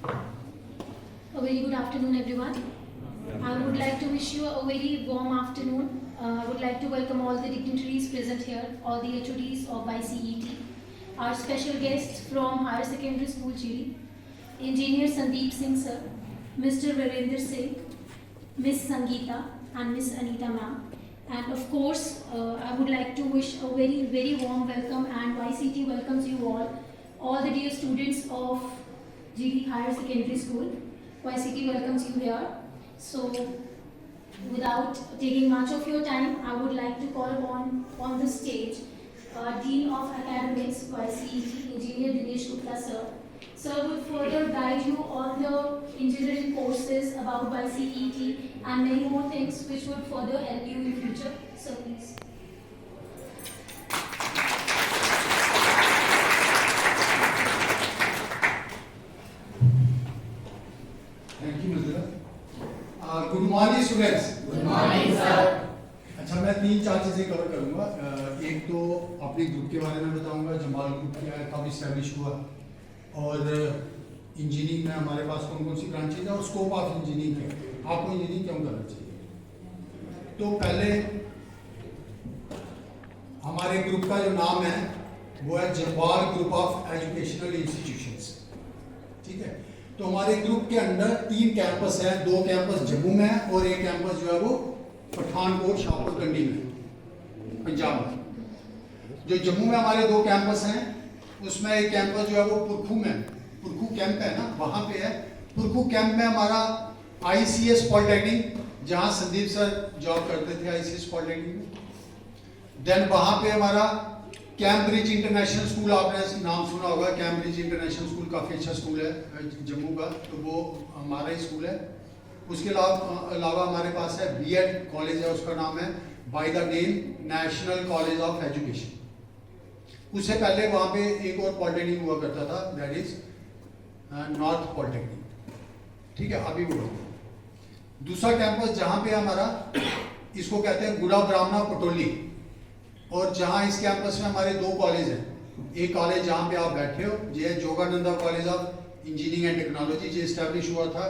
A very good afternoon, everyone. I would like to wish you a very warm afternoon. I would like to welcome all the dignitaries present here, all the HODs of YCET, our special guests from Higher Secondary School Chiri, Engineer Sandeep Singh sir, Mr. Virender Singh, Miss Sangeeta and Miss Anita ma'am. And of course, I would like to wish a very warm welcome, and YCET welcomes you all the dear students of GD Higher Secondary School. YCET welcomes you here. So, without taking much of your time, I would like to call on the stage Dean of Academics, YCET, Engineer Dinesh Gupta sir. Sir would further guide you on the engineering courses about YCET and many more things which would further help you in future. Sir, please. Thank you, Muzira. Good morning, students. Good morning, sir. अच्छा, मैं 3-4 चीज़ें cover करूँगा। एक तो अपने group के बारे में बताऊँगा, जमाल ग्रुप क्या है, कब इस्टेब्लिश हुआ, और इंजीनियरिंग में हमारे पास कौन कौन सी ब्रांचेज है और स्कोप ऑफ इंजीनियरिंग क्या है, आपको इंजीनियरिंग क्यों करना चाहिए। तो पहले हमारे ग्रुप का जो नाम है वो है जवाल ग्रुप ऑफ एजुकेशनल इंस्टीट्यूशंस, ठीक है। तो हमारे ग्रुप के अंदर 3 कैंपस हैं, 2 कैंपस जम्मू में है और एक कैंपस जो है वो पठानकोट शाहपुरकंडी में, पंजाब में। जो जम्मू में हमारे 2 कैंपस हैं, उसमें एक कैंपस जो है वो पुरखू में, पुरखू कैंप है ना, वहाँ पे है। पुरखू कैंप में हमारा ICS पॉलिटेक्निक, जहाँ संदीप सर जॉब करते थे ICS पॉलिटेक्निक में। देन वहाँ पे हमारा कैम्ब्रिज इंटरनेशनल स्कूल, आपने नाम सुना होगा, कैम्ब्रिज इंटरनेशनल स्कूल काफ़ी अच्छा स्कूल है जम्मू का, तो वो हमारा ही स्कूल है। उसके अलावा हमारे पास है B.Ed कॉलेज है, उसका नाम है bye the name national college of education. उससे पहले वहाँ पे एक और पॉलिटेक्निक हुआ करता था, दैट इज नॉर्थ पॉलिटेक्निक, ठीक है, अभी वो। दूसरा कैंपस जहाँ पे हमारा, इसको कहते हैं गुड़ा ब्राह्मणा पटोली, और जहाँ इस कैंपस में हमारे 2 कॉलेज हैं। एक कॉलेज जहाँ पे आप बैठे हो, ये है Jogananda college of engineering and technology, जो इस्टेब्लिश हुआ था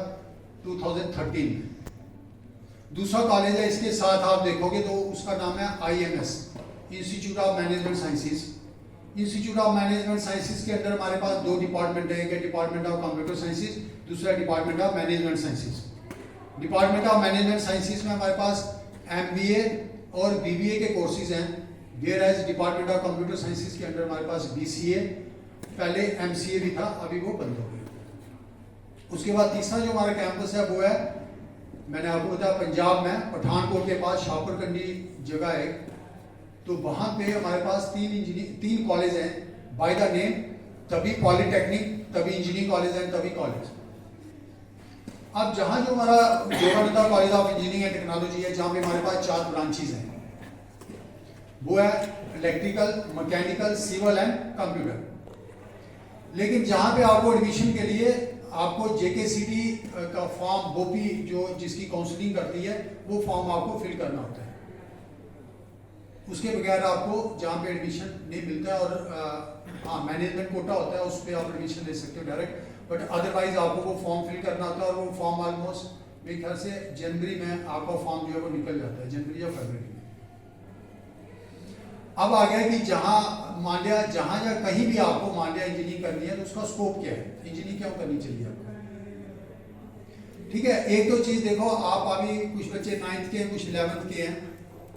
2013 में। दूसरा कॉलेज है, इसके साथ आप देखोगे तो उसका नाम है IMS, institute of management sciences. Institute of management sciences के अंदर हमारे पास 2 डिपार्टमेंट है, एक है डिपार्टमेंट ऑफ कंप्यूटर साइंसेज, दूसरा department of management sciences. Department of management sciences में हमारे पास MBA और BBA के कोर्सेज हैं, whereas department of computer sciences के अंदर हमारे पास BCA, पहले MCA भी था, अभी वो बंद हो गया। उसके बाद तीसरा जो हमारा कैंपस है वो है, मैंने आपको बताया, पंजाब में पठानकोट के पास शाहपुरकंडी जगह है, तो वहाँ पे हमारे पास 3 कॉलेज हैं बाय द नेम, तभी पॉलिटेक्निक, तभी इंजीनियरिंग कॉलेज है, तभी कॉलेज। अब जहाँ जो हमारा Jogananda college of engineering and technology है, जहाँ पे हमारे पास 4 ब्रांचेज हैं, वो है electrical, mechanical, civil and computer. लेकिन जहाँ पे आपको एडमिशन के लिए आपको JKCT का फॉर्म, बोपी जो जिसकी काउंसलिंग करती है, वो फॉर्म आपको फिल करना होता है। उसके बगैर आपको जहाँ पे एडमिशन नहीं मिलता है, और हाँ, मैनेजमेंट कोटा होता है, उस पर आप एडमिशन ले सकते हो डायरेक्ट, बट अदरवाइज आपको वो फॉर्म फिल करना होता है, और वो फॉर्म ऑलमोस्ट मेरे ख्याल से जनवरी में आपका फॉर्म जो है वो निकल जाता है, जनवरी या फरवरी में। अब आ गया कि जहाँ मान लिया, जहाँ या कहीं भी आपको मान लिया इंजीनियरिंग करनी है, तो उसका स्कोप क्या है, इंजीनियरिंग क्यों करनी चाहिए आपको, ठीक है। एक तो चीज़ देखो, आप अभी कुछ बच्चे 9th के हैं, कुछ 11th के हैं,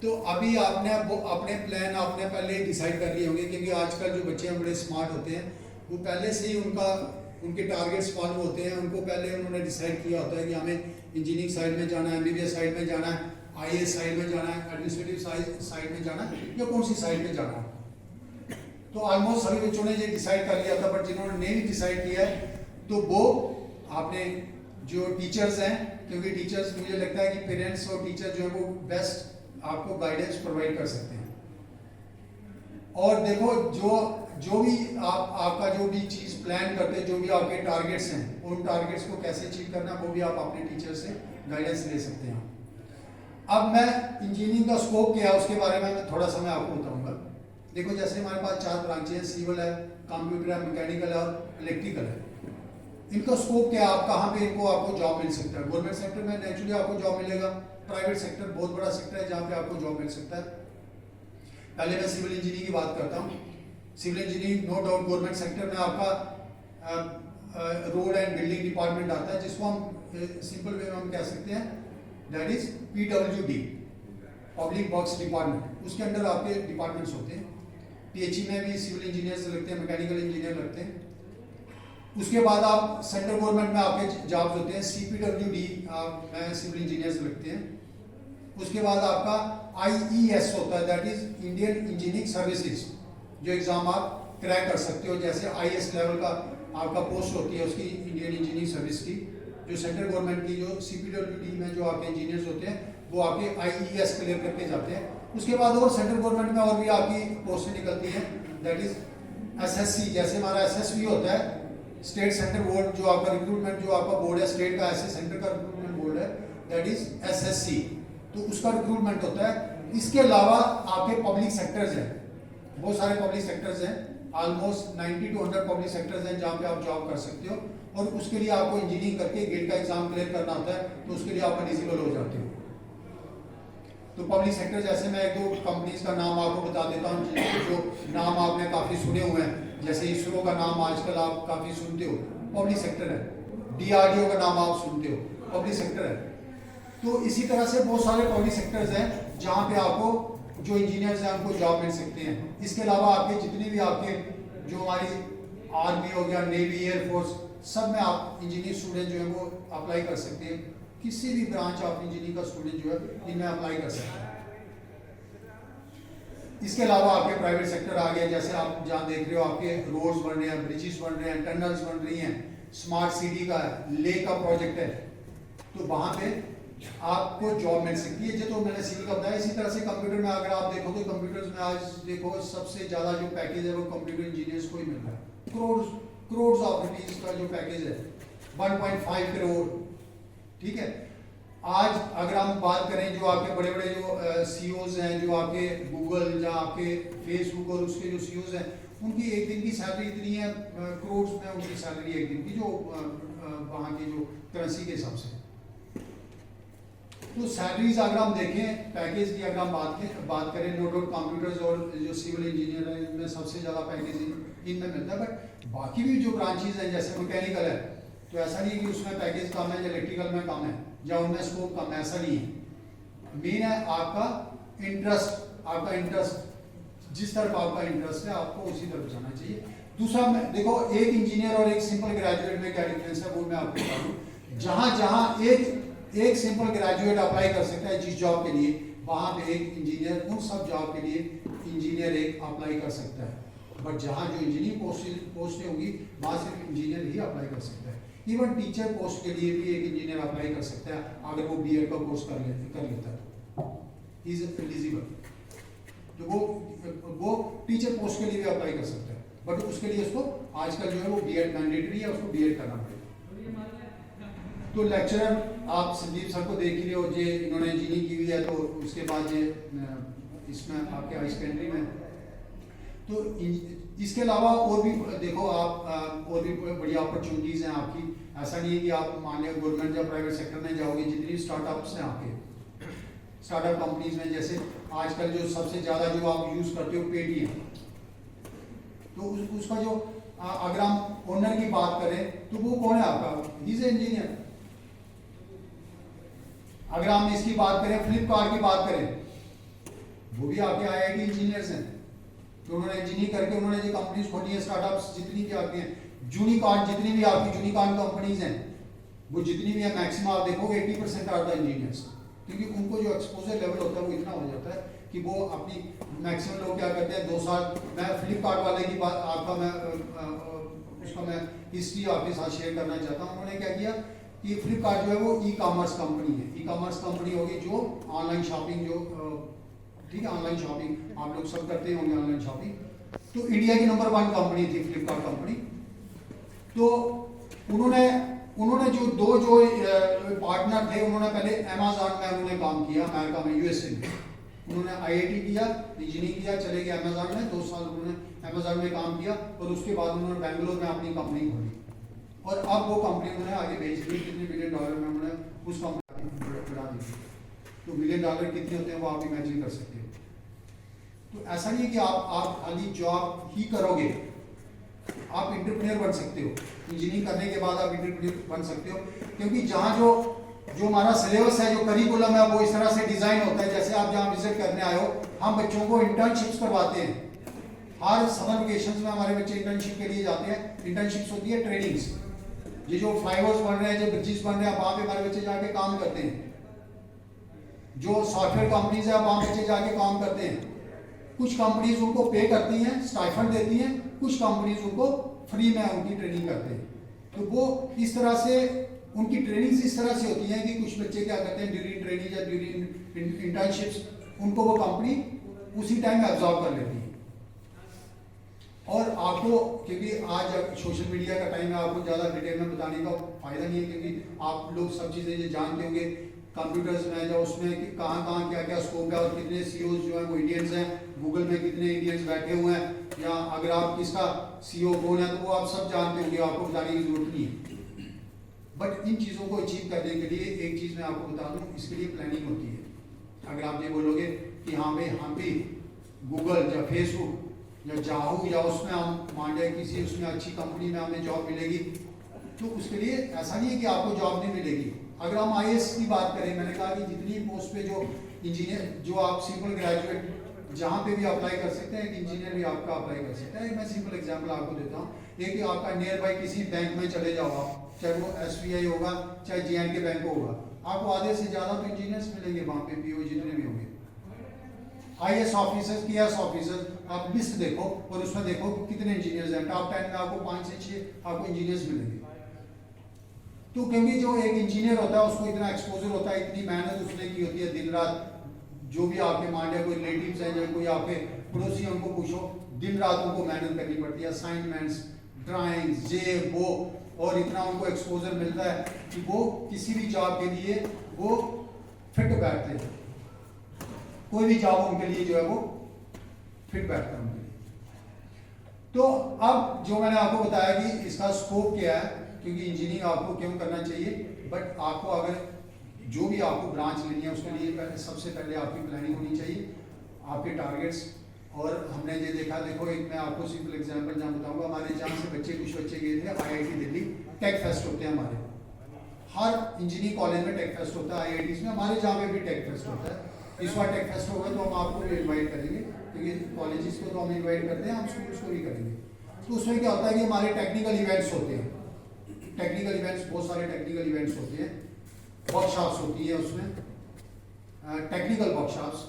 तो अभी आपने अपने प्लान आपने पहले डिसाइड कर लिए होंगे, क्योंकि आजकल जो बच्चे हैं बड़े स्मार्ट होते हैं, वो पहले से ही उनके टारगेट्स फॉलो होते हैं, उनको पहले उन्होंने डिसाइड किया होता है कि हमें इंजीनियरिंग साइड में जाना है, MBBS साइड में जाना है, IAS साइड में जाना है, एडमिनिस्ट्रेटिव साइड में जाना है, या कौन सी साइड में जाना है। तो ऑलमोस्ट सभी बच्चों ने ये डिसाइड कर लिया था, बट जिन्होंने नहीं डिसाइड किया है, तो वो आपने जो टीचर्स हैं, क्योंकि टीचर्स, मुझे लगता है कि पेरेंट्स और टीचर जो है वो बेस्ट आपको गाइडेंस प्रोवाइड कर सकते हैं। और देखो, जो भी आपका जो भी चीज़ प्लान करते हैं, जो भी आपके टारगेट्स हैं, उन टारगेट्स को कैसे अचीव करना, वो भी आप अपने टीचर से गाइडेंस ले सकते हैं। अब मैं इंजीनियरिंग का स्कोप क्या है उसके बारे में थोड़ा सा मैं आपको बताऊंगा। देखो, जैसे हमारे पास 4 ब्रांचें हैं, सिविल है, कंप्यूटर है, मैकेनिकल है और इलेक्ट्रिकल है। इनका स्कोप क्या है, आप कहाँ पे इनको आपको जॉब मिल सकता है। गवर्नमेंट सेक्टर में नेचुरली आपको जॉब मिलेगा, प्राइवेट सेक्टर बहुत बड़ा सेक्टर है जहाँ पे आपको जॉब मिल सकता है। पहले मैं सिविल इंजीनियरिंग की बात करता हूँ। Civil engineering no doubt government sector में आपका रोड एंड बिल्डिंग डिपार्टमेंट आता है, जिसको हम सिंपल वे में हम कह सकते हैं that is PWD, public works department. उसके अंडर आपके डिपार्टमेंट्स होते हैं। PHE में भी सिविल इंजीनियर्स लगते हैं, मैकेनिकल इंजीनियर लगते हैं। उसके बाद आप सेंट्रल गवर्नमेंट में आपके जॉब्स होते हैं, CPWD में सिविल इंजीनियर्स लगते हैं। उसके बाद आपका IES होता है, that is Indian engineering services, जो एग्जाम आप क्रैक कर सकते हो। जैसे IS लेवल का आपका पोस्ट होती है उसकी, इंडियन इंजीनियरिंग सर्विस की। जो सेंट्रल गवर्नमेंट की जो CPWD में जो आपके इंजीनियर्स होते हैं वो आपके IES क्लियर करके जाते हैं। उसके बाद और सेंट्रल गवर्नमेंट में और भी आपकी पोस्टें निकलती हैं, दैट इज SSC। जैसे हमारा SSB होता है, स्टेट सेंटर बोर्ड, जो आपका रिक्रूटमेंट जो आपका बोर्ड है स्टेट का, ऐसे सेंटर का रिक्रूटमेंट बोर्ड है, दैट इज SSC। तो उसका रिक्रूटमेंट होता है। इसके अलावा आपके पब्लिक सेक्टर्स हैं, बहुत सारे पब्लिक सेक्टर्स हैं, ऑलमोस्ट 90 to 100 पब्लिक सेक्टर्स हैं जहाँ पे आप जॉब कर सकते हो। और उसके लिए आपको इंजीनियरिंग करके गेट का एग्जाम क्लियर करना होता है, तो उसके लिए आप एलिजिबल हो जाते हो। तो पब्लिक सेक्टर जैसे मैं एक दो कंपनीज का नाम आपको बता देता हूँ, जो नाम आपने काफ़ी सुने हुए हैं। जैसे इसरो का नाम आजकल आप काफ़ी सुनते हो, पब्लिक सेक्टर है। DRDO का नाम आप सुनते हो, पब्लिक सेक्टर है। तो इसी तरह से बहुत सारे पब्लिक सेक्टर्स हैं जहाँ पे आपको जो इंजीनियर्स हैं उनको जॉब मिल सकते हैं। इसके अलावा आपके जितने भी आपके जो हमारी आर्मी हो गया, नेवी, एयरफोर्स, सब में आप इंजीनियर स्टूडेंट जो है वो अप्लाई कर सकते हैं। किसी भी ब्रांच आप इंजीनियरिंग का स्टूडेंट जो है इनमें अप्लाई कर सकते हैं। इसके अलावा आपके प्राइवेट सेक्टर आ गया, जैसे आप जहाँ देख रहे हो आपके रोड्स बन रहे हैं, ब्रिजेस बन रहे हैं, टनल्स बन रही हैं, स्मार्ट सिटी का लेक का प्रोजेक्ट है, तो वहाँ पे आपको जॉब मिल सकती है। जो तो मैंने सिविल का बताया। इसी तरह से कंप्यूटर में अगर आप देखो तो कंप्यूटर्स में आज देखो सबसे ज़्यादा जो पैकेज है वो कंप्यूटर इंजीनियर्स को ही मिल रहा है। करोड़ ऑफ रुपीज का जो पैकेज है, 1.5 करोड़। ठीक है। आज अगर हम बात करें जो आपके बड़े बड़े जो CEOs हैं, जो आपके गूगल या आपके फेसबुक और उसके जो CEOs हैं, उनकी एक दिन की सैलरी इतनी है, करोड़ में उनकी सैलरी एक दिन की, जो वहाँ की जो करेंसी के हिसाब से। तो सैलरीज अगर हम देखें, पैकेज की अगर हम बात करें, नो डाउट कंप्यूटर्स और जो सिविल इंजीनियर है इनमें सबसे ज़्यादा पैकेज इनमें मिलता है। बट बाकी भी जो ब्रांचेज हैं जैसे मैकेनिकल है, तो ऐसा नहीं है कि उसमें पैकेज कम है या इलेक्ट्रिकल में कम है या उनमें स्कोप कम है, ऐसा नहीं है। मेन है आपका इंटरेस्ट, जिस तरफ आपका इंटरेस्ट है आपको उसी तरफ जाना चाहिए। दूसरा देखो, एक इंजीनियर और एक सिंपल ग्रेजुएट में क्या डिफरेंस है वो मैं आपको बता दूँ। जहाँ एक सिंपल ग्रेजुएट अप्लाई कर सकता है जिस जॉब के लिए, वहाँ पे एक इंजीनियर उन सब जॉब के लिए इंजीनियर एक अप्लाई कर सकता है। बट जहाँ जो इंजीनियरिंग पोस्टें होंगी वहाँ सिर्फ इंजीनियर ही अप्लाई कर सकता है। इवन टीचर पोस्ट के लिए भी एक इंजीनियर अप्लाई कर सकता है अगर वो BEd का कोर्स कर लेता है, ही इज एलिजिबल। तो वो टीचर पोस्ट के लिए भी अप्लाई कर सकता है, बट उसके लिए उसको आजकल जो है वो BEd मैंडेटरी है, उसको BEd करना पड़ेगा। तो लेक्चरर आप संदीप सर को देख ही रहे हो, जे इन्होंने इंजीनियरिंग की हुई है, तो उसके बाद ये इसमें आपके हाई सेकेंडरी में। तो इसके अलावा और भी देखो आप, और भी बड़ी अपॉर्चुनिटीज़ हैं आपकी। ऐसा नहीं है कि आप मान लिया गवर्नमेंट या प्राइवेट सेक्टर में जाओगे, जितनी स्टार्टअप्स हैं आपके, स्टार्टअप कंपनीज में, जैसे आजकल जो सबसे ज़्यादा जो आप यूज़ करते हो Paytm, तो उसका जो अगर हम ओनर की बात करें तो वो कौन है आपका, ही इज इंजीनियर। अगर हम इसकी बात करें, फ्लिपकार्ट की बात करें, वो भी आपके IIT इंजीनियर्स हैं। तो उन्होंने इंजीनियरिंग करके उन्होंने जो कंपनीज खोली है, स्टार्टअप्स जितनी भी आती हैं, यूनिकॉर्न जितनी भी आपकी यूनिकॉर्न कंपनीज हैं, वो जितनी भी है मैक्सिमम आप देखोगे 80% आर द इंजीनियर्स, क्योंकि उनको जो एक्सपोजर लेवल होता है वो इतना हो जाता है कि वो अपनी मैक्सिमम लोग क्या करते हैं 2 साल। मैं फ्लिपकार्ट वाले की बात आपका मैं हिस्ट्री आपके साथ शेयर करना चाहता हूँ। उन्होंने क्या किया कि फ्लिपकार्ट जो है वो ई-कॉमर्स कंपनी है। ई-कॉमर्स कंपनी होगी जो ऑनलाइन शॉपिंग, जो ठीक है ऑनलाइन शॉपिंग आप लोग सब करते होंगे ऑनलाइन शॉपिंग। तो इंडिया की नंबर 1 कंपनी थी फ्लिपकार्ट कंपनी। तो उन्होंने जो दो जो पार्टनर थे, उन्होंने पहले अमेज़न में उन्होंने काम किया, अमेरिका में, USA में। उन्होंने IIT किया, इंजीनियरिंग किया, चले गए अमेज़न में, 2 साल उन्होंने अमेज़न में काम किया और उसके बाद उन्होंने बेंगलोर में अपनी कंपनी खोली। और अब वो कंपनी उन्होंने आगे भेज दी, कितने $1 बिलियन में उन्होंने उस कंपनी बढ़ा दी। तो $1 बिलियन कितने होते हैं वो आप इमेजिन कर सकते हो। तो ऐसा नहीं है कि आप खाली जॉब ही करोगे, आप इंटरप्रेन्योर बन सकते हो। इंजीनियरिंग करने के बाद आप इंटरप्रेन्योर बन सकते हो, क्योंकि जहाँ जो हमारा सिलेबस है, जो करिकुलम है, वो इस तरह से डिजाइन होता है। जैसे आप जहाँ विजिट करने आए हो, हम बच्चों को इंटर्नशिप्स करवाते हैं। हर समर वेकेशन में हमारे बच्चे इंटर्नशिप के लिए जाते हैं। इंटर्नशिप्स होती है ट्रेनिंग्स, ये जो फ्लाईओवर्स बन रहे हैं, जो ब्रिजेस बन रहे हैं, वहाँ पे हमारे बच्चे जाके काम करते हैं। जो सॉफ्टवेयर कंपनीज है, वहाँ बच्चे जाके काम करते हैं। कुछ कंपनीज उनको पे करती हैं, स्टाइफंड देती हैं, कुछ कंपनीज उनको फ्री में उनकी ट्रेनिंग करते हैं। तो वो इस तरह से उनकी ट्रेनिंग्स इस तरह से होती हैं कि कुछ बच्चे क्या करते हैं, ड्यूरिंग ट्रेनिंग या ड्यूरिंग इंटर्नशिप्स उनको वो कंपनी उसी टाइम एब्जॉर्ब कर लेती है। और आपको, क्योंकि आज सोशल मीडिया का टाइम है, आपको ज़्यादा डिटेल में बताने का फायदा नहीं है, क्योंकि आप लोग सब चीज़ें ये जानते होंगे। कंप्यूटर्स में या उसमें कहाँ क्या क्या स्कोप है और कितने सीईओ जो है वो इंडियंस हैं, गूगल में कितने इंडियंस बैठे हुए हैं, या अगर आप किसका सीईओ कौन है तो वो आप सब जानते होंगे, आपको बताने की जरूरत नहीं है। बट इन चीज़ों को अचीव करने के लिए एक चीज़ मैं आपको बता दूँ, इसके लिए प्लानिंग होती है। अगर आप ये बोलोगे कि हाँ भाई हम भी गूगल या फेसबुक या जाहू या उसमें हम मान लें किसी उसमें अच्छी कंपनी में हमें जॉब मिलेगी, तो उसके लिए ऐसा नहीं है कि आपको जॉब नहीं मिलेगी। अगर हम आईएएस की बात करें, मैंने कहा कि जितनी पोस्ट पे जो इंजीनियर, जो आप सिंपल ग्रेजुएट जहाँ पे भी अप्लाई कर सकते हैं, एक इंजीनियर भी आपका अप्लाई कर सकता है। मैं सिंपल एग्जांपल आपको देता हूँ, एक कि आपका नियर बाई किसी बैंक में चले जाओ आप, चाहे वो SBI होगा चाहे JNK बैंक होगा, आपको आधे से ज़्यादा तो इंजीनियर्स मिलेंगे वहाँ पे, PO जितने भी होंगे। IAS ऑफिसर्स, KS ऑफिसर्स, आप लिस्ट देखो और उसमें देखो कितने इंजीनियर्स हैं। टॉप 10 में आपको 5 से 6 आपको इंजीनियर्स मिलेंगे। तो क्योंकि जो एक इंजीनियर होता है उसको इतना एक्सपोजर होता है, इतनी मेहनत उसने की होती है दिन रात। जो भी आपके मान लिया कोई रिलेटिव्स हैं या कोई आपके पड़ोसी हैं, उनको पूछो, दिन रात उनको मेहनत करनी पड़ती है, असाइनमेंट्स, ड्राइंग्स, ये वो, और इतना उनको एक्सपोजर मिलता है कि वो किसी भी जॉब के लिए वो फिट बैठते हैं। कोई भी जॉब उनके लिए जो है वो फिट बैठता है उनके लिए। तो अब जो मैंने आपको बताया कि इसका स्कोप क्या है, क्योंकि इंजीनियरिंग आपको क्यों करना चाहिए, बट आपको अगर जो भी आपको ब्रांच लेनी है उसके लिए सबसे पहले आपकी प्लानिंग होनी चाहिए, आपके टारगेट्स। और हमने ये देखा, देखो एक मैं आपको सिंपल एग्जांपल जहाँ बताऊंगा, हमारे जहाँ से कुछ बच्चे गए थे IIT दिल्ली, टेक फेस्ट होते हैं हमारे, हर इंजीनियरिंग कॉलेज में टेक फेस्ट होता है, IITs में, हमारे जहाँ पे भी टेक फेस्ट होता है। इस बार टेक फेस्ट होगा तो हम आपको भी इन्वाइट करेंगे, क्योंकि कॉलेजेस को तो हम इन्वाइट करते हैं, हम स्कूल्स को भी करेंगे। तो उसमें क्या होता है कि हमारे टेक्निकल इवेंट्स होते हैं, टेक्निकल इवेंट्स, बहुत सारे टेक्निकल इवेंट्स होते हैं, वर्कशॉप्स होती है उसमें, टेक्निकल वर्कशॉप्स।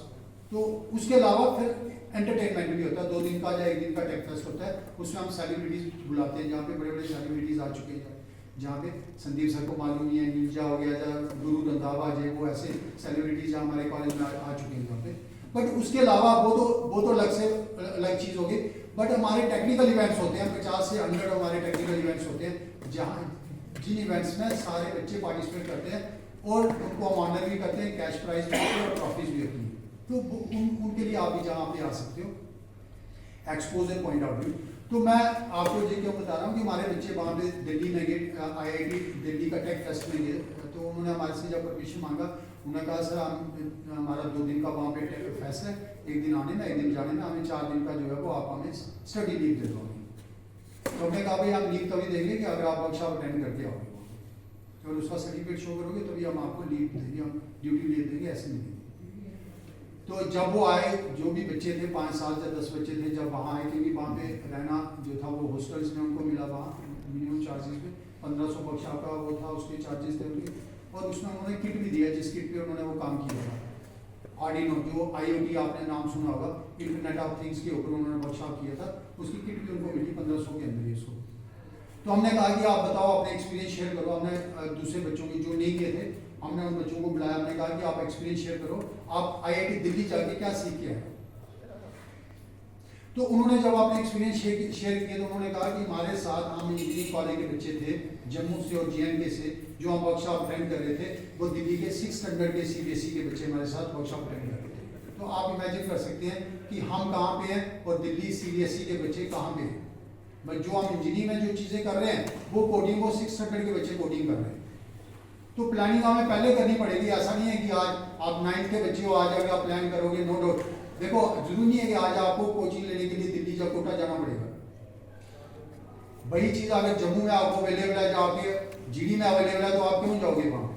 तो उसके अलावा फिर एंटरटेनमेंट भी होता है, 2 दिन का या 1 दिन का टेक फेस्ट होता है। उसमें हम सेलिब्रिटीज बुलाते हैं, जहाँ पे बड़े बड़े सेलिब्रिटीज आ चुके हैं, जहाँ पे संदीप सर को मालूम ही है, नीरजा हो गया, जहाँ गुरु रंधावा, जो वो ऐसे सेलिब्रिटीज जहाँ हमारे कॉलेज में आ चुके हैं यहाँ पे। बट उसके अलावा वो तो अलग चीज़ होगी। बट हमारे टेक्निकल इवेंट्स होते हैं, 50 से 100 हमारे टेक्निकल इवेंट्स होते हैं, जहाँ जिन इवेंट्स में सारे बच्चे पार्टिसिपेट करते हैं और उनको हम ऑनर भी करते हैं, कैश प्राइज भी होती है और ट्रॉफीज भी होती हैं। तो उनके लिए आप भी जहाँ पे आ सकते हो, एक्सपोजर पॉइंट ऑफ व्यू। तो मैं आपको ये क्यों बता रहा हूँ कि हमारे बच्चे वहाँ पे दिल्ली में गए, IIT दिल्ली का टेक फेस्ट में गए, तो उन्होंने हमारे से जब परमिशन मांगा, उन्होंने कहा सर हमारा 2 दिन का वहाँ पे टेक फेस्ट है, 1 दिन आने में 1 दिन जाने में, हमें 4 दिन का जो है वो आप हमें स्टडी लीव दे दो। तो हमने कहा भाई हम लीव तभी देंगे कि अगर आप वर्कशॉप अटेंड करके आओगे और उसका सर्टिफिकेट शो करोगे तभी हम आपको लीव देंगे, हम ड्यूटी लीव देंगे, ऐसे नहीं देंगे। तो जब वो आए, जो भी बच्चे थे 5 साल से 10 बच्चे थे, जब वहाँ आए, क्योंकि वहाँ पे रहना जो था वो हॉस्टल्स में उनको मिला, वहाँ मिनिमम चार्जेस पे 1500 वर्कशॉप का वो था, उसके चार्जेस थे उनके। और उसमें उन्होंने किट भी दिया, जिस किट पे उन्होंने वो काम किया था। आर्डिनो, जो IoT आपने नाम सुना होगा, इंटरनेट ऑफ थिंग्स के ऊपर उन्होंने वर्कशॉप किया था, उसकी किट भी उनको मिली 1500 के अंदर ही उसको। तो हमने कहा कि आप बताओ, अपने एक्सपीरियंस शेयर करो। हमने दूसरे बच्चों की जो नहीं गए थे, हमने उन बच्चों को बुलाया, हमने कहा कि आप एक्सपीरियंस शेयर करो, आप IIT दिल्ली जाके क्या सीख के आए। तो उन्होंने जब अपने एक्सपीरियंस शेयर किए तो उन्होंने कहा कि हमारे साथ हम इंजीनियरिंग कॉलेज के बच्चे थे, जम्मू से और JNK से, जो हम वर्कशॉप अटेंड कर रहे थे, वो दिल्ली के 6 स्टैंडर्ड के CBSE के बच्चे हमारे साथ वर्कशॉप अटेंड कर रहे थे। तो आप इमेजिन कर सकते हैं कि हम कहाँ पे हैं और दिल्ली CBSE के बच्चे कहाँ पे हैं। बट जो हम इंजीनियरिंग में जो चीज़ें कर रहे हैं वो कोडिंग को 600 के बच्चे कोडिंग कर रहे हैं। तो प्लानिंग हमें पहले करनी पड़ेगी। ऐसा नहीं है कि आज आप 9th के बच्चे हो, आज आप प्लान करोगे, नो डाउट। देखो जरूरी नहीं है कि आज आपको कोचिंग लेने के लिए दिल्ली या कोटा जाना पड़ेगा। वही चीज़ अगर जम्मू में आपको अवेलेबल है, जो आपके जीडी में अवेलेबल है, तो आप क्यों जाओगे वहाँ?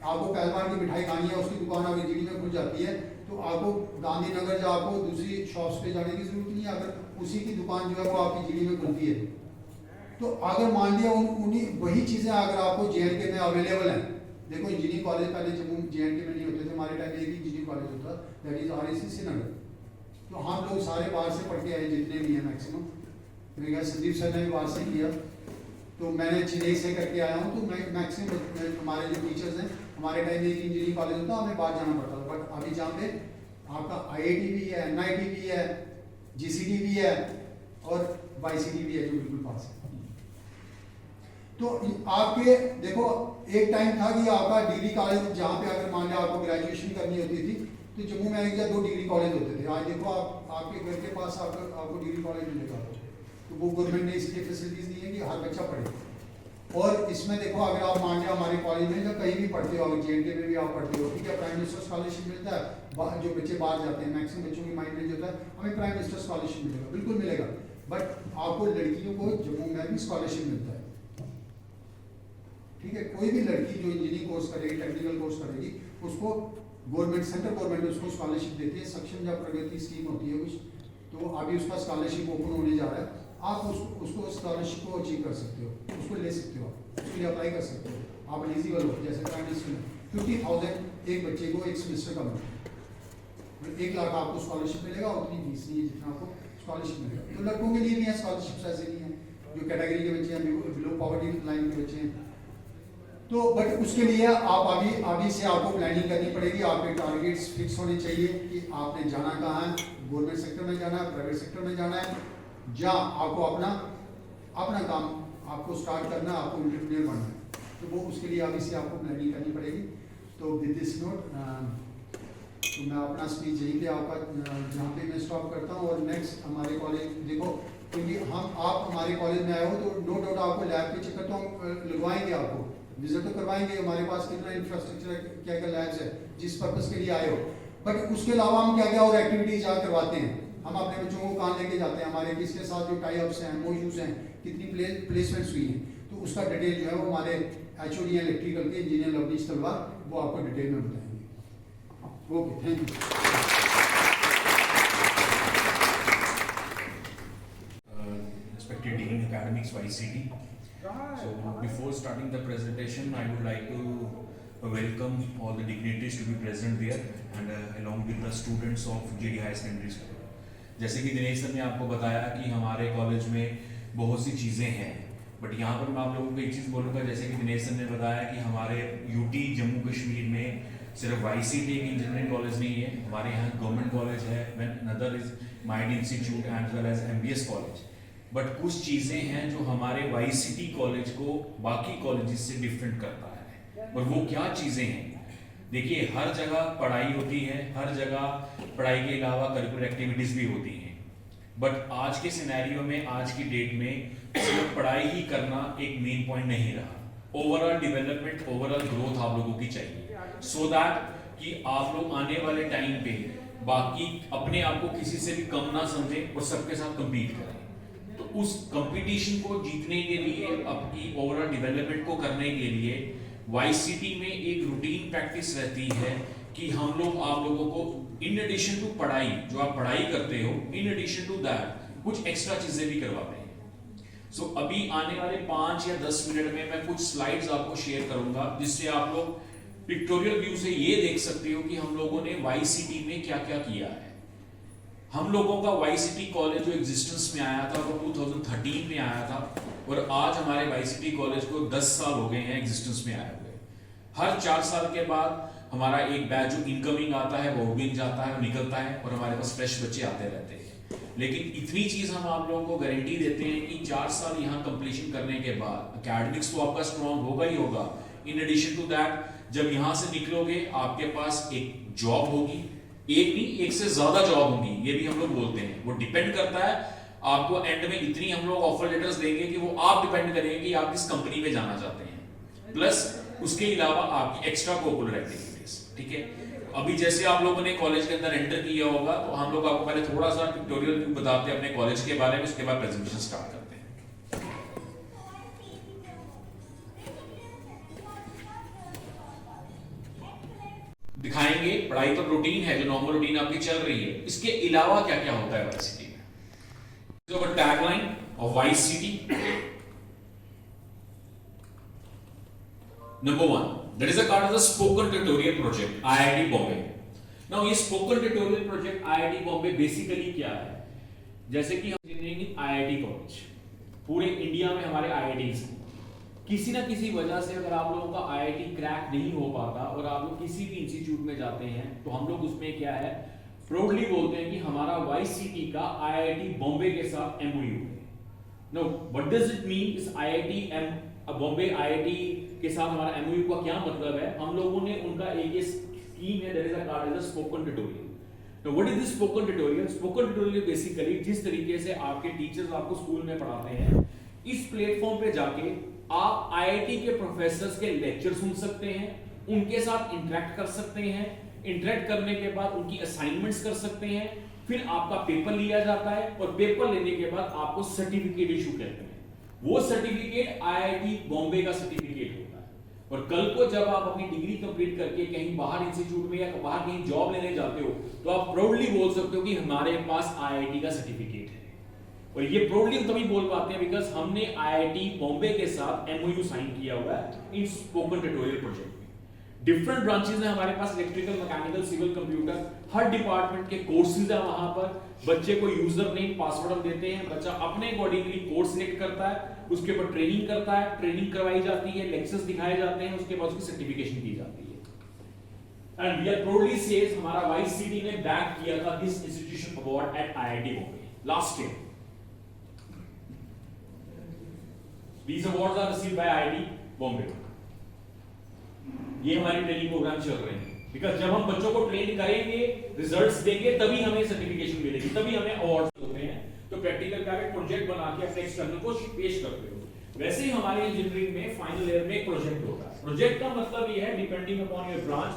आपको पहलवान की मिठाई खानी है, उसकी दुकान अगर जीडी में खुल जाती है तो आपको गांधीनगर या आपको दूसरी शॉप्स पे जाने की जरूरत नहीं है, अगर उसी की दुकान जो है वो आपकी जीडी में खुलती है। तो अगर मान लिया उन्हीं वही चीज़ें अगर आपको JNK में अवेलेबल हैं, देखो इंजीनियरिंग कॉलेज पहले जम्मू JNK में नहीं होते थे, हमारे टाइम में एक ही इंजीनियरिंग कॉलेज होता, दैट इज RIC श्रीनगर। तो हम लोग सारे बाहर से पढ़ के आए जितने भी हैं मैक्सिमम। मेरे ख्याल संदीप सर ने भी बाहर से किया, तो मैंने चेन्नई से करके आया हूँ। तो मैक्सिमम हमारे जो टीचर्स हैं, हमारे टाइम में एक इंजीनियरिंग कॉलेज होता, हमें बाहर जाना पड़ता था। बट अभी जहाँ पे आपका IIT भी है, NIT भी है, GCD भी है और YCD भी है जो बिल्कुल पास है। तो आपके देखो एक टाइम था कि आपका डिग्री कॉलेज जहाँ पे अगर मान लिया आपको ग्रेजुएशन करनी होती थी तो जम्मू में 1 या 2 डिग्री कॉलेज होते थे। आज देखो आपके घर के पास आपको डिग्री कॉलेज मिलेगा, तो वो गवर्नमेंट ने इसलिए फैसिलिटीज दी है कि हर बच्चा पढ़े। और इसमें देखो अगर आप मान लिया हमारे कॉलेज में या कहीं भी पढ़ते हो, अगर JNK में भी आप पढ़ते हो, ठीक है, प्राइम मिनिस्टर स्कॉलरशिप मिलता है। जो बच्चे बाहर जाते हैं मैक्सिमम बच्चों की माइंड में जो होता है हमें प्राइम मिनिस्टर स्कॉलरशिप मिलेगा, बिल्कुल मिलेगा। बट आपको लड़कियों को जम्मू में भी स्कॉलरशिप मिलता है, ठीक है। कोई भी लड़की जो इंजीनियरिंग कोर्स करेगी, टेक्निकल कोर्स करेगी, उसको गवर्नमेंट, सेंट्रल गवर्नमेंट उसको स्कॉलरशिप देती है। सक्षम या प्रगति स्कीम होती है कुछ, तो अभी उसका स्कॉलरशिप ओपन होने जा रहा है। आप उसको स्कॉलरशिप को अचीव कर सकते हो, उसको ले सकते हो, उसके लिए अप्लाई कर सकते हो, आप एलिजिबल हो। जैसे प्राइम मिनिस्टर में 50,000 एक बच्चे को एक सेमेस्टर का मिलेगा, 1 लाख आपको स्कॉलरशिप मिलेगा, उतनी फीस नहीं है जितना आपको स्कॉलरशिप मिलेगा। तो लड़कों के लिए भी है स्कॉलरशिप, ऐसे नहीं है जो कैटेगरी के बच्चे हैं, बिलो पॉवर्टी लाइन के बच्चे हैं। तो बट उसके लिए आप अभी से आपको प्लानिंग करनी पड़ेगी। आपके टारगेट्स फिक्स होने चाहिए कि आपने जाना कहाँ है, गवर्नमेंट सेक्टर में जाना है, प्राइवेट सेक्टर में जाना है, या आपको अपना काम आपको स्टार्ट करना है, आपको एंटरप्रेन्योर बनना है। तो वो उसके लिए अभी से आपको प्लानिंग करनी पड़ेगी। तो विद दिस नोट तो मैं अपना स्पीच यहीं पे आपका जहाँ पे मैं स्टॉप करता हूँ। और नेक्स्ट हमारे कॉलेज देखो, क्योंकि आप हमारे कॉलेज में आए हो तो नो डाउट आपको लैब के चक्कर तो हम लगवाएंगे, आपको विजिट तो करवाएंगे। हमारे पास कितना इंफ्रास्ट्रक्चर है, क्या क्या लैब्स है जिस पर्पस के लिए आए हो। बट उसके अलावा हम क्या क्या और एक्टिविटीज यहाँ करवाते हैं, हम अपने बच्चों को कहाँ लेके जाते हैं, हमारे किसके साथ जो टाई अप्स हैं, MOUs हैं, कितनी प्लेसमेंट्स हुई हैं, तो उसका डिटेल जो है वो हमारे HOD इलेक्ट्रिकल के इंजीनियर लवनीश तलवार वो आपको डिटेल में बताएंगे। Okay, thank you. Respected Dean Academics YCT. So before starting the presentation, I would like to welcome all the dignitaries to be present there and along with the students of JD High Secondary School. जैसे कि Dinesh sir ने आपको बताया कि हमारे college में बहुत सी चीज़ें हैं, बट यहाँ पर मैं आप लोगों को एक चीज़ बोलूँगा। जैसे कि दिनेश सर ने बताया कि हमारे UT जम्मू कश्मीर में सिर्फ YCT एक इंजीनियरिंग कॉलेज नहीं है, हमारे यहाँ गवर्नमेंट कॉलेज है, when another is mind institute as well as MBS college. But कुछ चीज़ें हैं जो हमारे YCT कॉलेज को बाकी कॉलेजेस से डिफरेंट करता है, और वो क्या चीज़ें हैं। देखिए, हर जगह पढ़ाई होती है, हर जगह पढ़ाई के अलावा करिकुलर एक्टिविटीज़ भी होती हैं, बट आज के सिनेरियो में, आज की डेट में सिर्फ पढ़ाई ही करना एक मेन पॉइंट नहीं रहा। ओवरऑल डेवलपमेंट, ओवरऑल ग्रोथ आप लोगों की चाहिए, सो दैट कि आप लोग आने वाले टाइम पे बाकी अपने आप को किसी से भी कम ना समझें और सबके साथ कम्पीट करें। तो उस कंपटीशन को जीतने के लिए, अपनी ओवरऑल डेवलपमेंट को करने के लिए YCT में एक रूटीन प्रैक्टिस रहती है कि हम लोग आप लोगों को इन एडिशन टू पढ़ाई, जो आप पढ़ाई करते हो, इन एडिशन टू दैट कुछ एक्स्ट्रा चीजें भी करवाते हैं। सो अभी आने वाले 5 या 10 मिनट में मैं कुछ स्लाइड्स आपको शेयर करूंगा, जिससे आप लोग पिक्टोरियल व्यू से ये देख सकते हो कि हम लोगों ने YCT में क्या क्या किया है। हम लोगों का YCT कॉलेज जो एग्जिस्टेंस में आया था वो 2013 में आया था, और आज हमारे YCT कॉलेज को 10 साल हो गए हैं एग्जिस्टेंस में आए हुए। हर 4 साल के बाद हमारा एक बैच जो इनकमिंग आता है वो आउटगोइंग जाता है, वो निकलता है, और हमारे पास फ्रेश बच्चे आते रहते हैं। लेकिन इतनी चीज हम आप लोगों को गारंटी देते हैं कि 4 साल यहाँ कंप्लीशन करने के बाद एकेडमिक्स तो आपका स्ट्रॉन्ग होगा ही होगा। इन एडिशन टू दैट, जब यहाँ से निकलोगे आपके पास एक जॉब होगी, एक नहीं, एक से ज्यादा जॉब होंगी, ये भी हम लोग बोलते हैं। वो डिपेंड करता है आपको एंड में इतनी हम लोग ऑफर लेटर्स देंगे कि वो आप डिपेंड करेंगे कि आप किस कंपनी में जाना चाहते हैं, प्लस उसके अलावा आपकी एक्स्ट्रा कोकुलर एक्टिविटीज। ठीक है, अभी जैसे आप लोगों ने कॉलेज के अंदर एंटर किया होगा तो हम लोग आपको पहले थोड़ा सा ट्यूटोरियल बताते हैं अपने कॉलेज के बारे में, उसके बाद प्रेजेंटेशन स्टार्ट करते हैं। दिखाएंगे पढ़ाई तो रूटीन है, जो नॉर्मल रूटीन आपकी चल रही है, इसके अलावा क्या क्या होता है वाई सिटी में। तो tagline of Y city, number 1, that is a part of the spoken tutorial project IIT Bombay. Now ये spoken tutorial project IIT Bombay basically क्या है, जैसे कि हम इंजीनियरिंग IIT कॉलेज पूरे इंडिया में हमारे IITs हैं, किसी ना किसी वजह से अगर आप लोगों का IIT क्रैक नहीं हो पाता और आप लोग किसी भी इंस्टीट्यूट में जाते हैं तो हम लोग उसमें क्या है प्राउडली बोलते हैं कि हमारा YCT का IIT बॉम्बे के साथ MOU है। Know what does it mean, इस IIT बॉम्बे IIT के साथ हमारा MOU का क्या मतलब है। हम लोगों ने उनका एक स्कीम है, there is a card as a spoken tutorial. तो what is this spoken tutorial? Spoken tutorial basically जिस तरीके से आपके टीचर्स आपको स्कूल में पढ़ाते हैं, इस प्लेटफॉर्म पे जाके आप IIT के प्रोफेसर्स के लेक्चर सुन सकते हैं, उनके साथ इंटरेक्ट कर सकते हैं, इंटरेक्ट करने के बाद उनकी असाइनमेंट्स कर सकते हैं, फिर आपका पेपर लिया जाता है और पेपर लेने के बाद आपको सर्टिफिकेट इशू करते हैं। वो सर्टिफिकेट IIT बॉम्बे का सर्टिफिकेट होता है और कल को जब आप अपनी डिग्री कंप्लीट करके कहीं बाहर इंस्टीट्यूट में या बाहर कहीं जॉब लेने जाते हो तो आप प्राउडली बोल सकते हो कि हमारे पास IIT का सर्टिफिकेट है। और ये प्राउडली तभी बोल पाते हैं बिकॉज हमने IIT बॉम्बे के साथ MOU साइन किया हुआ है इन स्पोकन ट्यूटोरियल प्रोजेक्ट में। डिफरेंट ब्रांचेस हैं हमारे पास, इलेक्ट्रिकल, मैकेनिकल, सिविल, कंप्यूटर, हर डिपार्टमेंट के कोर्सेज है वहां पर। बच्चे को यूजर नेम पासवर्ड हम देते हैं, बच्चा अपने अकॉर्डिंगली कोर्स सिलेक्ट करता है, उसके ऊपर ट्रेनिंग करता है, ट्रेनिंग करवाई जाती है, लेक्चर्स दिखाए जाते हैं, उसके बाद उसकी सर्टिफिकेशन की जाती है। And we are proudly says हमारा YCT ने बैक किया था this institution award at IIT Bombay last year. These awards are received by IIT Bombay. ये हमारी ट्रेनिंग प्रोग्राम चल रहे हैं बिकॉज जब हम बच्चों को ट्रेन करेंगे, रिजल्ट्स देंगे, तभी हमें सर्टिफिकेशन मिलेगी, तभी हमें अवार्ड्स होते हैं। तो प्रैक्टिकल का एक प्रोजेक्ट बना के अपने एक्सटर्नल को पेश करते हो। वैसे ही हमारे इंजीनियरिंग में फाइनल ईयर में एक प्रोजेक्ट होता है। प्रोजेक्ट का मतलब ये है डिपेंडिंग अपॉन योर ब्रांच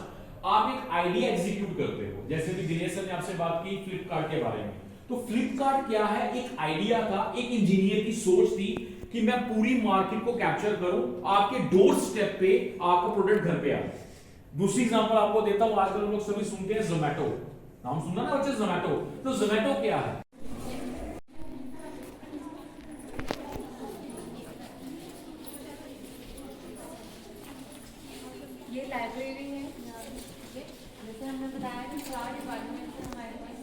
आप एक आइडिया एग्जीक्यूट करते हो। जैसे कि दिनेश सर ने आपसे बात की फ्लिपकार्ट के बारे में, तो फ्लिपकार्ट क्या है, एक आइडिया था, एक इंजीनियर की सोच थी कि मैं पूरी मार्केट को कैप्चर करूं, आपके डोर स्टेप पे आपका प्रोडक्ट घर पे आ। दूसरी एग्जांपल आपको देता हूं, आजकल लोग सभी सुनते हैं जोमैटो, नाम सुना ना बच्चे जोमैटो। तो जोमैटो क्या है? ये लाइब्रेरी है, जैसे हमने बताया कि 4 डिपार्टमेंट है हमारे पास,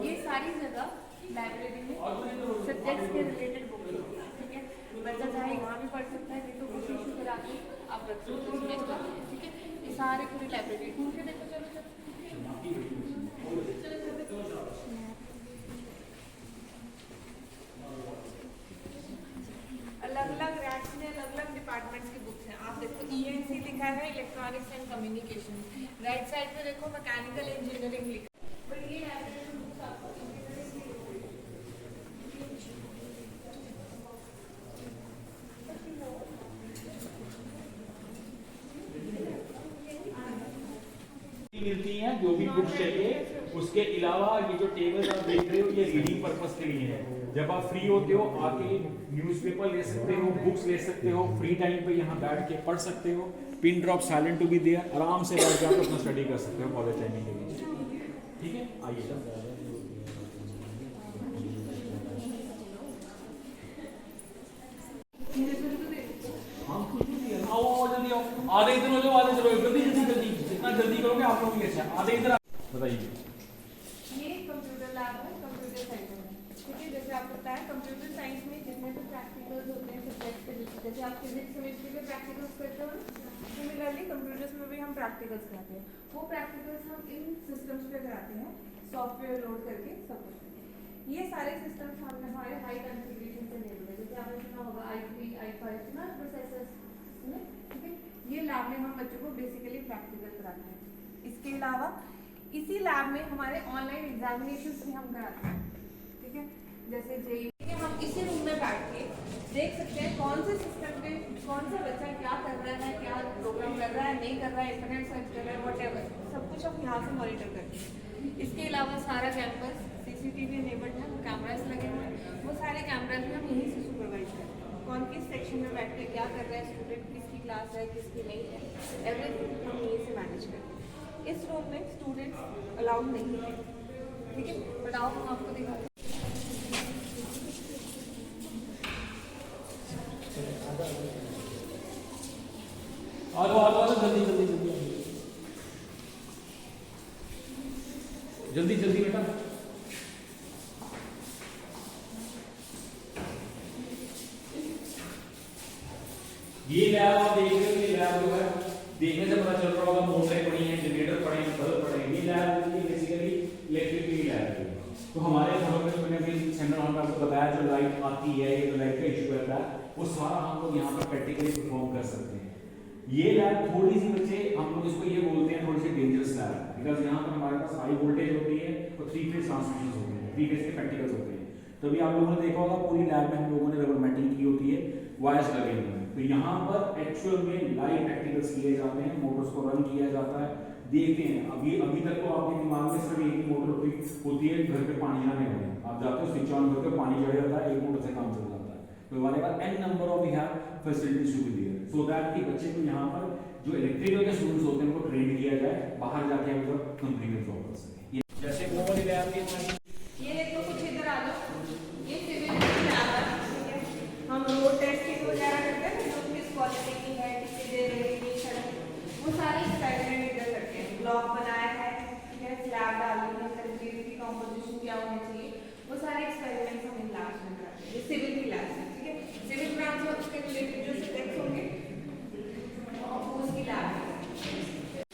ये सारी जगह लाइब्रेरी में सब्जेक्ट्स के रिलेटेड बुक है। ठीक है, बच्चा चाहे यहाँ भी पढ़ सकता है, नहीं तो बुक इशू करा के आप रख सकते हो। ठीक है, ये सारे पूरी लाइब्रेरी घूम के देखो। चलो अलग अलग रैक्स में अलग अलग डिपार्टमेंट्स की बुक्स हैं। आप देखो ENC लिखा है, electronics and communication. Right side पे देखो मैकेनिकल इंजीनियरिंग लिखा है। पर ये लाइब्रेरी में बुक्स आपको मिलती हैं, जो भी बुक्स चाहिए। उसके अलावा ये जो टेबल आप देख रहे हो ये रीडिंग पर्पस के लिए है। जब आप फ्री होते हो आके न्यूज़पेपर ले सकते हो, बुक्स ले सकते हो, फ्री टाइम पे यहाँ बैठ के पढ़ सकते हो। Pin drop silent to be there, आराम से बैठ के आप अपना स्टडी कर सकते हो कॉलेज टाइमिंग के लिए। ठीक है, आइए आधे इधर हो जाओ, आधे चलो, जल्दी जितना जल्दी करोगे आप लोग भी अच्छा। आधे इधर बताइए। ये कंप्यूटर लैब है, कंप्यूटर सेंटर है। ठीक है, जैसे आपको पता है कंप्यूटर साइंस में जितने भी प्रैक्टिकल्स होते हैं सब्जेक्ट के, जैसे आप फिजिक्स केमिस्ट्री के प्रैक्टिकल्स करते हो ना, सिमिलरली कंप्यूटर्स में भी हम प्रैक्टिकल्स कराते हैं। वो प्रैक्टिकल्स हम इन सिस्टम्स पे कराते हैं, सॉफ्टवेयर लोड करके सब कुछ। ये सारे सिस्टम्स हमारे हाई कॉन्फ़िगरेशन से ले हुए, जैसे आपने सुना होगा i3 i5 ना प्रोसेसर्स। ठीक है, ये लैब में हम बच्चों को बेसिकली प्रैक्टिकल कराते हैं। इसके अलावा इसी लैब में हमारे ऑनलाइन एग्जामिनेशन भी हम कराते हैं, ठीक है। जैसे जेई हम इसी रूम में बैठ के देख सकते हैं कौन से सिस्टम पे कौन सा बच्चा क्या कर रहा है, क्या प्रोग्राम कर रहा है, नहीं कर रहा है, इंटरनेट सर्च कर रहा है, वॉटेवर, सब कुछ हम यहाँ से मॉनिटर करते हैं। इसके अलावा सारा कैंपस CCTV इनेबल्ड है, वो कैमरास लगे हुए हैं, वो सारे कैमरास में हम यहीं से सुपरवाइज करते हैं कौन किस सेक्शन में बैठ के क्या कर रहा है स्टूडेंट, किसकी क्लास है किसकी नहीं है, एवरीथिंग हम यहीं से मैनेज करते हैं। इस रूम में स्टूडेंट्स अलाउड नहीं है, ठीक है। बट आओ हम आपको दिखाते हैं। जल्दी जल्दी बेटा। ये लैब आप देख रहे हो, ये लैब जो है देखने से पता चल रहा होगा मोटरें पड़ी हैं, जनरेटर पड़े हैं, बल्ब पड़े हैं। ये लैब बेसिकली इलेक्ट्रिक की लैब है। तो हमारे घरों में मैंने अभी सेमिनार हॉल में आपको बताया जो लाइट आती है, ये जो लाइट का इशू रहता है, वो सारा हम लोग यहाँ पर प्रैक्टिकली परफॉर्म कर सकते हैं। ये लैब थोड़ी सी बच्चे हम लोग इसको ये बोलते हैं थोड़ी सी डेंजरस लैब, बिकॉज यहाँ पर हमारे पास हाई वोल्टेज होती है और 3 फेज ट्रांसमिशन होते हैं, 3 फेज के प्रैक्टिकल्स होते हैं। तभी आप लोगों ने देखा होगा पूरी लैब में हम लोगों ने रबर मेटल की होती है, वायर्स लगे हुए हैं। तो यहाँ पर एक्चुअल में लाइव प्रैक्टिकल्स किए जाते हैं, मोटर्स को रन किया जाता है, देखते हैं। अभी तक तो आपके दिमाग में सिर्फ एक ही मोटर होती है घर पे पानी लाने वाली, आप जाते हो स्विच ऑन करके पानी चढ़ जाता है, एक मोटर से काम चल जाता है। तो हमारे पास n number of we have facilities to be there so that कि बच्चे को यहाँ पर जो इलेक्ट्रिकल के स्टूडेंट्स होते हैं उनको ट्रेन किया जाए, बाहर जाके हम लोग कंपनी में जॉब कर सकें। जैसे वो वाली लैब की ये देखो कुछ इधर आ जाओ, ये सिविल की लैब है, ठीक है। हम रोड टेस्टिंग वगैरह करते हैं जो किस क्वालिटी की है, किससे दे रही है सड़क, वो सारे एक्सपेरिमेंट इधर करते हैं। ब्लॉक बनाया है, ठीक है, स्लैब डाली है, कंक्रीट की कंपोजिशन क्या होनी चाहिए, वो सारे एक्सपेरिमेंट्स हम इन लैब्स में कराते हैं। ये सिविल की लैब है, ठीक है। सिविल ब्रांच में उसके रिलेटेड जो सब्जेक्ट्स होंगे वो उसकी लैब है।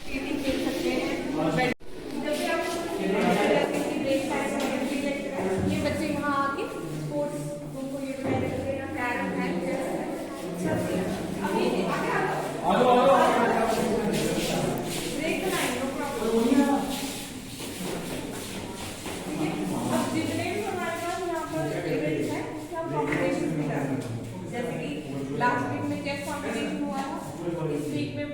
स्केटिंग खेल सकते हैं, जब भी आप ब्रेक टाइम में ये बच्चे यहाँ आके स्पोर्ट्स उनको ये करते हैं, कैरम है, अभी ब्रेक बनाएंगे, नो प्रॉब्लम। ठीक है, अब जितने भी हमारे पास यहाँ पर इवेंट्स हैं उसके हम कॉम्पिटिशन भी डालेंगे। जैसे कि लास्ट वीक में चेस कॉम्पिटिशन हुआ था, इस वीक में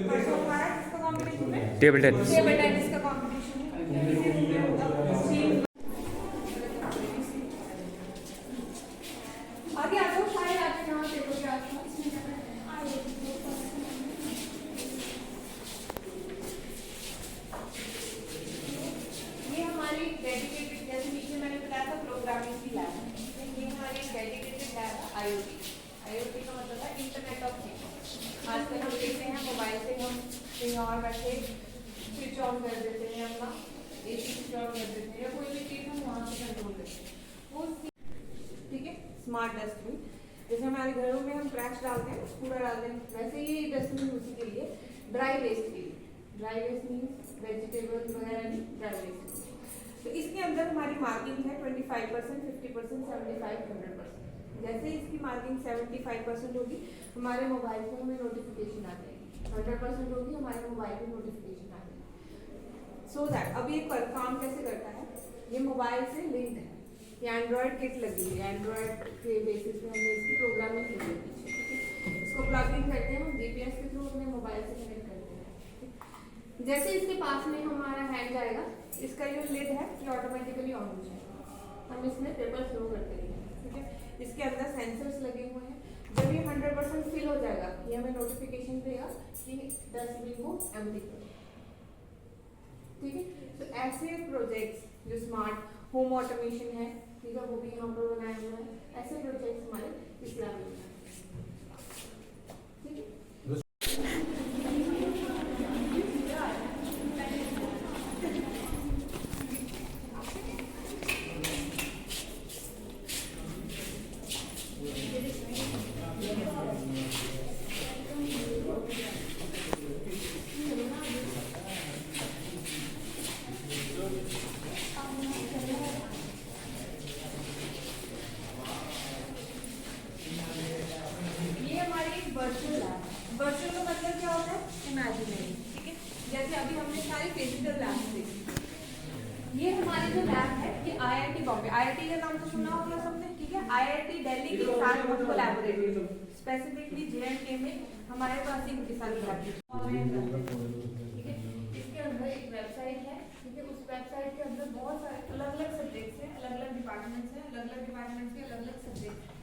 परसों हमारा किसका कॉम्पिटिशन है, टेबल टेनिस का कॉम्पिटिशन है। इसी रूम में होगा आगे आ जाओ, सारे आगे यहाँ टेबल के आसपास। ये हमारी डेडिकेटेड, जैसे नीचे मैंने बताया था प्रोग्रामिंग की लैब है, ये हमारी डेडिकेटेड लैब है IoT का मतलब है इंटरनेट ऑफ थिंग्स। आजकल हम देखते हैं मोबाइल से हम कहीं और बैठे स्विच ऑन कर देते हैं, अपना AC स्विच ऑन कर देते हैं, या कोई भी चीज़ हम वहाँ से कंट्रोल करते हैं वो, ठीक है। स्मार्ट डस्टबिन, जैसे हमारे घरों में हम ट्रैश डालते हैं, कूड़ा डालते हैं, वैसे ये डस्टबिन उसी के लिए, ड्राई वेस्ट के लिए। ड्राई वेस्ट मीन्स वेजिटेबल्स वगैरह नहीं, ड्राई वेस्ट। तो इसके अंदर हमारी मार्किंग है 25%, 50%, 75%, 100%। जैसे इसकी मार्किंग 75% होगी हमारे मोबाइल पर हमें नोटिफिकेशन आ जाएगी, 100% होगी हमारे मोबाइल पर नोटिफिकेशन आ जाएगी। सो दैट अब ये काम कैसे करता है, ये मोबाइल से लिंक्ड है, ये एंड्रॉयड किट लगी है, एंड्रॉयड के बेसिस पे हमने इसकी प्रोग्रामिंग की है पीछे, ठीक है। इसको प्लग इन करते हैं हम GPS के थ्रू अपने मोबाइल से कनेक्ट करते हैं। जैसे इसके पास में हमारा हैंड जाएगा, इसका जो लिड है ये ऑटोमेटिकली ऑन हो जाएगा, हम इसमें पेपर थ्रो करते हैं, ठीक है। इसके अंदर सेंसर्स लगे हुए हैं, जब ये 100% फिल हो जाएगा ये हमें नोटिफिकेशन देगा कि डस्टबिन को एम्प्टी करो, ठीक है। तो ऐसे प्रोजेक्ट्स जो स्मार्ट होम ऑटोमेशन है, ठीक है, वो भी यहाँ पर बनाए हुए हैं। ऐसे प्रोजेक्ट्स हमारे इस लैब में हैं, ठीक है। वर्चुअल का मतलब क्या होता है, इमेजिनरी, ठीक है। जैसे अभी हमने सारे फिजिकल लैब देखे, ये हमारे जो लैब है ये आईआईटी बॉम्बे, आईआईटी का नाम तो सुना होगा सबने, ठीक है। आईआईटी दिल्ली के साथ हम कोलैबोरेट, स्पेसिफिकली जेएंडके में हमारे पास इनके साथ कोलैबोरेट, ठीक है। इसके अंदर एक वेबसाइट है, ठीक है। उस वेबसाइट के अंदर बहुत सारे अलग अलग सब्जेक्ट्स हैं, अलग अलग डिपार्टमेंट्स हैं, अलग अलग डिपार्टमेंट्स के अलग अलग सब्जेक्ट